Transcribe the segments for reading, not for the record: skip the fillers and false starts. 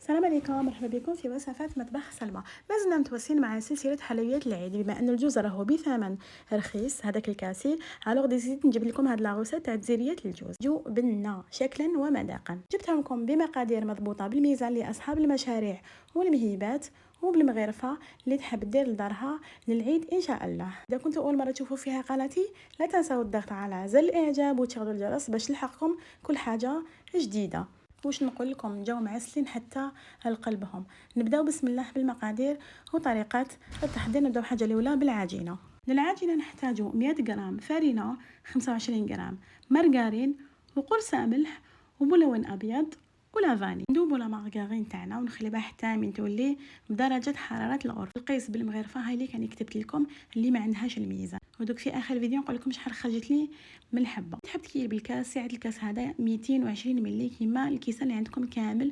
السلام عليكم، مرحبا بكم في وصفات مطبخ سلمى. مازلنا متواصلين مع سلسله حلويات العيد. بما ان الجوز راهو بثمن رخيص هذاك الكاسي، الوغ ديزيد نجيب لكم هاد لاغوسات تاع تزيريات الجوز جو بنه شكلا ومذاقا. جبتها لكم بمقادير مضبوطه بالميزان لاصحاب المشاريع والمهيبات وبالمغرفه اللي تحب دير لدارها للعيد ان شاء الله. اذا كنتوا اول مره تشوفوا فيها قناتي لا تنسوا الضغط على زر الاعجاب وتشغلوا الجرس باش تلحقكم كل حاجه جديده. واش نقول لكم، جاو معسلين حتى لقلبهم. نبداو بسم الله بالمقادير وطريقه التحضير. نبداو حاجه الاولى بالعجينه. للعجينه نحتاجو 100 غرام فرينه، 25 غرام مارغرين وقرصه ملح وملون ابيض ولافاني. ندوبوا لا مارغرين تاعنا ونخليها حتى من تولي بدرجه حراره الغرفه. القيس بالمغرفه هاي اللي كان كتبت لكم اللي ما عندهاش الميزان، ودوك في اخر الفيديو نقول لكم شحال خرجت لي من الحبه. تحب تكيل بالكاس، سعه الكاس هذا 220 ملي كيما الكيسه اللي عندكم كامل.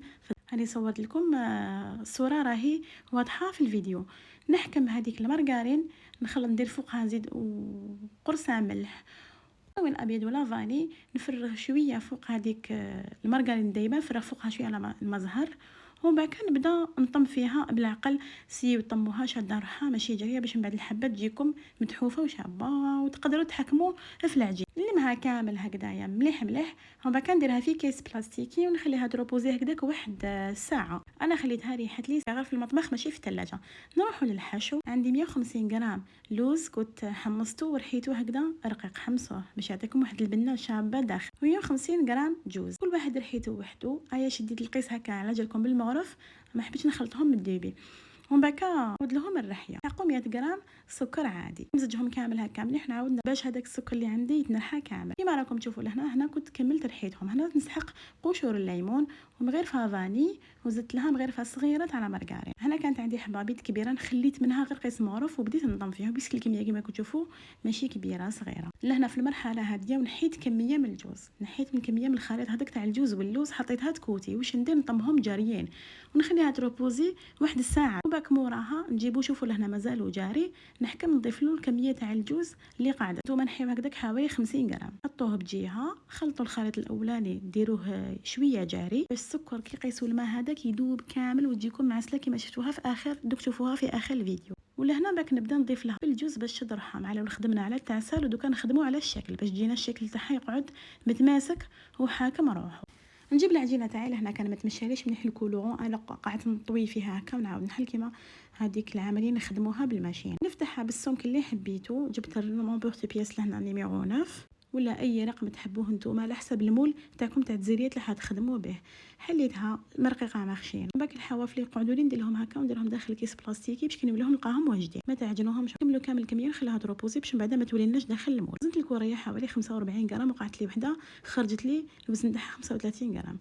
هاني صورت لكم الصوره راهي واضحه في الفيديو. نحكم هذيك المارغرين، نخلط ندير فوقها نزيد قرصه ملح وين ابيض ولا فاني، نفرغ شويه فوق هذيك المارغرين دايما، نفرغ فوقها شويه المزهر، ومن بعد نبدا نطم فيها بالعقل. سيو طموها شاده روحها ماشي جريه باش من بعد الحبه تجيكم متحوفه وشابه، وتقدروا تحكموا في العجين. نلمها كامل هكذايا مليح مليح، ومن بعد نديرها في كيس بلاستيكي ونخليها تروبوزي هكذاك واحد ساعه. انا خليتها ريحت لي غير في المطبخ ماشي في الثلاجه. نروحوا للحشو. عندي 150 غرام لوز كنت حمصته ورحيته هكذا رقيق، حمصوه باش يعطيكم واحد البنه شابه داخل. 150 غرام جوز، كل واحد رحيته وحده. ايا شديت القيس هكا على جالكم بالمغرف، ما حبيتش نخلطهم من الديبي. ومن بعد نعود لهم الرحيه. نعطيكم 100 غرام سكر عادي، نمزجهم كامل هكا مليح. نعاود باش هذاك السكر اللي عندي يتنحى كامل كيما راكم تشوفوا لهنا. كنت كملت رحيتهم. هنا نسحق قشور الليمون ومغرفه فاني، وزدت لها مغرفه صغيره تاع مارغرين. هنا كانت عندي حبابيط كبيره نخليت منها غير قيس مغرف وبديت نضم فيهم بس الكميه كيما كتشوفوا ماشي كبيره صغيره. لهنا في المرحله هذه ونحيت كميه من الجوز، نحيت من كميه من الخليط هذاك تاع الجوز واللوز، حطيتها تكوتي. واش ندير؟ نطمهم جاريين ونخليها تروبوزي واحد الساعه. وباك موراها نجيبو، شوفوا لهنا مازالو جاري، نحكم نضيف له الكميه تاع الجوز اللي قاعده. نتوما نحيو هكذاك حوالي 50 غرام. حطوه بجهه، خلطوا الخليط الاولاني ديروه شويه جاري باش السكر كي يقيسوا الماء هذاك يذوب كامل وتجيكم معسله كما شفتوها في اخر دوك تشوفوها في اخر الفيديو. ولهنا باك نبدا نضيف لها الجوز باش تشد روحها مع لو خدمنا على التعسل، ودوكا نخدموا على الشكل باش تجينا الشكل تاعها يقعد متماسك وحاكم روحه. نجيب العجينه تاعي لهنا كان ما تمشاليش مليح الكولورون، انا قعدت نطوي فيها هكا ونعاود نحل كيما هذيك العمليه نخدموها بالماشين. نفتحها بالسمك اللي حبيتو. جبت المون بورت بياس لهنا نيميرو 9 ولا اي رقم تحبوه نتوما على حسب المول تاعكم تاع التزريات اللي حتخدموا به. حليتها مرقيقه مخشين. من بعد الحواف اللي يقعدوا لي ندير لهم هكا ونديرهم داخل كيس بلاستيكي باش كي نوليهم نلقاهم واجدين، ما تعجنوهمش. كملوا كامل الكميه نخليها تروبوزي باش من بعد ما توليناش داخل المول. وزنت الكوريه حوالي 45 غرام، وقعت لي وحده خرجت لي الوزن تاعها 35 غرام.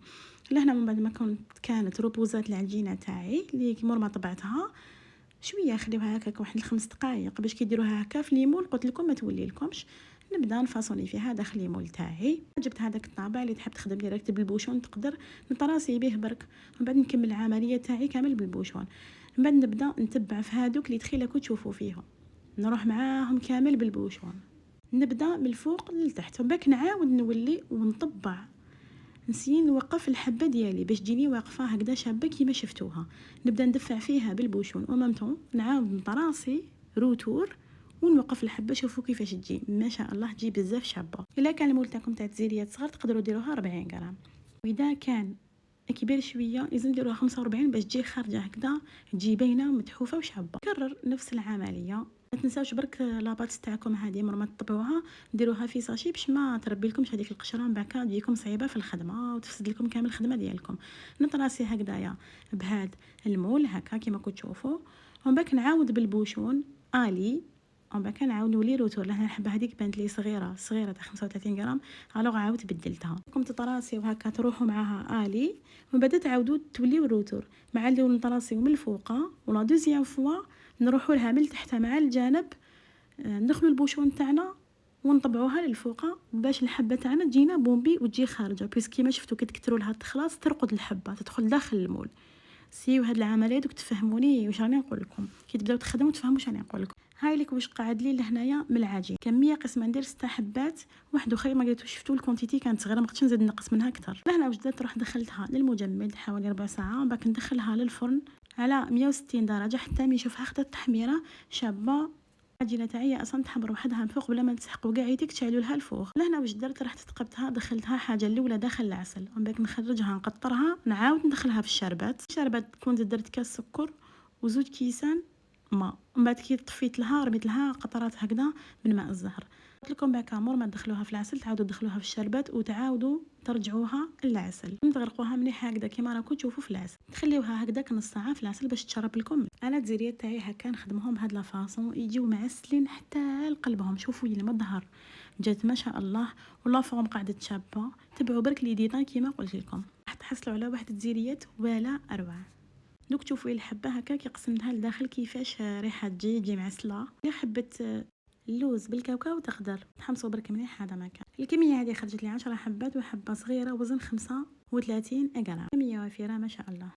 لهنا من بعد ما كانت روبوزات العجينه تاعي اللي مور ما طبعتها شويه خليوها هكاك واحد 5 دقائق باش كي ديروها هكا في ليمول قلت لكم ما تولي لكمش. نبدا نفاصوني فيها داخل ليمول تاعي. جبت هذاك الطابع اللي تحب تخدم ديريكت بالبوشون تقدر نطراسي به برك، من بعد نكمل العمليه تاعي كامل بالبوشون. من بعد نبدا نتبع في هذوك اللي تخيلكم تشوفوا فيهم، نروح معاهم كامل بالبوشون، نبدا من الفوق للتحت. ومن بعد نعاود نولي ونطبع، نسيي نوقف الحبه ديالي باش تجيني واقفه هكذا شابه كيما شفتوها. نبدا ندفع فيها بالبوشون ومامتون نعاود نطراسي روتور ونوقف الحبه. شوفوا كيفاش تجي ما شاء الله، تجي بزاف شابه. الا كان المول تاعكم تاع التزيريات صغار تقدروا ديروها 40 غرام، واذا كان كبير شويه لازم ديروها 45 باش تجي خارجه هكذا تجي باينه متحوفه وشابه. كرر نفس العمليه. ما تنساوش برك لاباط تاعكم هذه مره ما تطبعوها ديروها في ساشي باش ما تربي لكمش هذيك القشره من بعد تجيكم صعيبه في الخدمه وتفسد لكم كامل الخدمه ديالكم. نطراسي هكذايا بهاد المول هكا كيما كتشوفوا، ومن بعد نعاود بالبوشون الي، ومن بعد نعاود نولي روتور. لهنا الحبه هذيك بانت لي صغيره تاع 35 غرام، الوغ عاود بدلتها. كم تطراسي وهكا تروحوا معاها الي، ومن بعد تعاودوا توليو الروتور مع اللي نطراسيو من الفوقه، ولا دوزيام فوا نروحوا لها من تحت مع الجانب. ندخلوا البوشون تاعنا ونطبعوها للفوقه باش الحبه تاعنا تجينا بومبي وتجي خارجه، بس كيما شفتوا كي تكثروا لها التخلاص ترقد الحبه تدخل داخل المول. سيو هاد العمليه دوك تفهموني واش راني نقول لكم كي تبداو تخدموا تفهموا واش راني نقول لكم. هاي لك واش قاعد لي لهنايا من العجين. كميه قسمه ندير 6 حبات، واحد اخرى ما قلتوش شفتوا الكونتيتي كانت صغيره، ما قدرتش نزيد نقص منها اكثر. لهنا واش درت، رحت دخلتها للمجمد حوالي ربع ساعه، ومن بعد ندخلها للفرن على 160 درجه حتى مي يشوفها خدت تحميره شابه. العجينه تاعي اصلا تحمر وحدها من فوق بلا ما تسحقوا كاع يديك تشعلوا لها الفوق. لهنا واش درت، رحت ثقبتها، دخلتها حاجه الاولى داخل العسل، ومن بعد نخرجها نقطرها، نعاود ندخلها في الشربات. كنت درت كاس سكر وزوج كيسان ماء، ومن بعد كي طفيت لها رميت لها قطرات هكذا من ماء الزهر. قلت لكم باكا مور ما تدخلوها في العسل تعاودوا تدخلوها في الشربات وتعاودوا ترجعوها للعسل، تغرقوها مليح هكذا كيما راكم تشوفوا في العسل. تخليوها هكذا نص ساعه في العسل باش تشرب لكم. انا التزيريات تاعي هكا نخدمهم بهاد لا فاصون، يجيو معسلين حتى لقلبهم. شوفوا لي الظهر جات ما شاء الله، ولا فورم قاعده تشابه. تبعوا برك لي ديتاي كيما قلت لكم، راح تحصلوا على واحد التزيريات ولا اروع. دوك تشوفوا الحبه هكا كي قسمتها لداخل كيفاش ريحه تجي معسله. حبه اللوز بالكاوكاو تقدر تحمصوا برك مليح. هذا ما كان. الكميه هذه خرجت لي 10 حبات، وحبه صغيره وزن 35 غرام، كميه وفيره ما شاء الله.